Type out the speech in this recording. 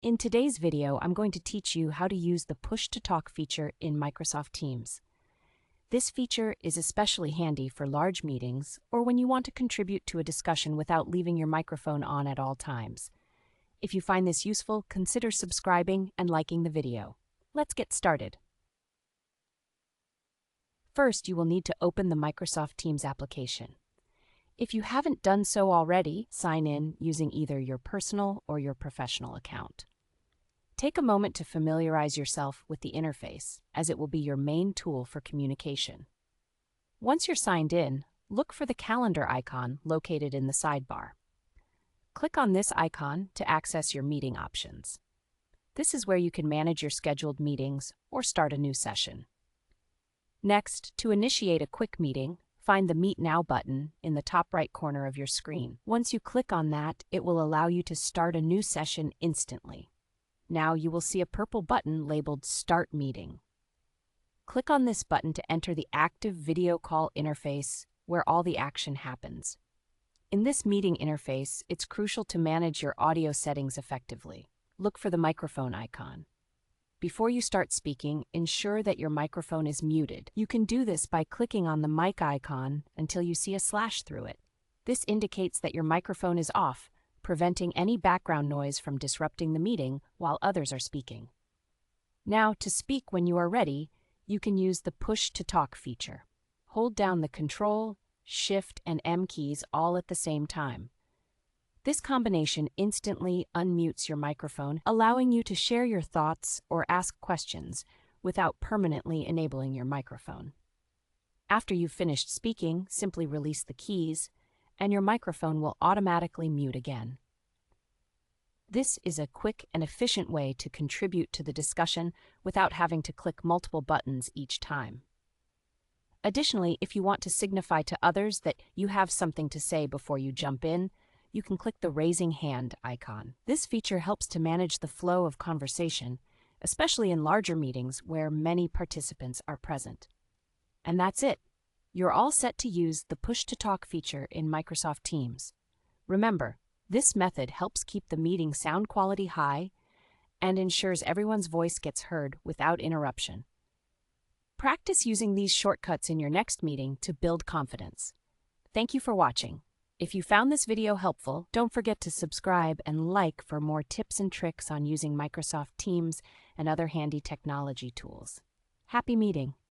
In today's video, I'm going to teach you how to use the push-to-talk feature in Microsoft Teams. This feature is especially handy for large meetings or when you want to contribute to a discussion without leaving your microphone on at all times. If you find this useful, consider subscribing and liking the video. Let's get started. First, you will need to open the Microsoft Teams application. If you haven't done so already, sign in using either your personal or your professional account. Take a moment to familiarize yourself with the interface, as it will be your main tool for communication. Once you're signed in, look for the calendar icon located in the sidebar. Click on this icon to access your meeting options. This is where you can manage your scheduled meetings or start a new session. Next, to initiate a quick meeting, find the Meet Now button in the top right corner of your screen. Once you click on that, it will allow you to start a new session instantly. Now you will see a purple button labeled Start Meeting. Click on this button to enter the active video call interface where all the action happens. In this meeting interface, it's crucial to manage your audio settings effectively. Look for the microphone icon. Before you start speaking, ensure that your microphone is muted. You can do this by clicking on the mic icon until you see a slash through it. This indicates that your microphone is off, preventing any background noise from disrupting the meeting while others are speaking. Now, to speak when you are ready, you can use the push-to-talk feature. Hold down the Control, Shift, and M keys all at the same time. This combination instantly unmutes your microphone, allowing you to share your thoughts or ask questions without permanently enabling your microphone. After you've finished speaking, simply release the keys, and your microphone will automatically mute again. This is a quick and efficient way to contribute to the discussion without having to click multiple buttons each time. Additionally, if you want to signify to others that you have something to say before you jump in, you can click the raising hand icon. This feature helps to manage the flow of conversation, especially in larger meetings where many participants are present. And that's it. You're all set to use the push-to-talk feature in Microsoft Teams. Remember, this method helps keep the meeting sound quality high and ensures everyone's voice gets heard without interruption. Practice using these shortcuts in your next meeting to build confidence. Thank you for watching. If you found this video helpful, don't forget to subscribe and like for more tips and tricks on using Microsoft Teams and other handy technology tools. Happy meeting!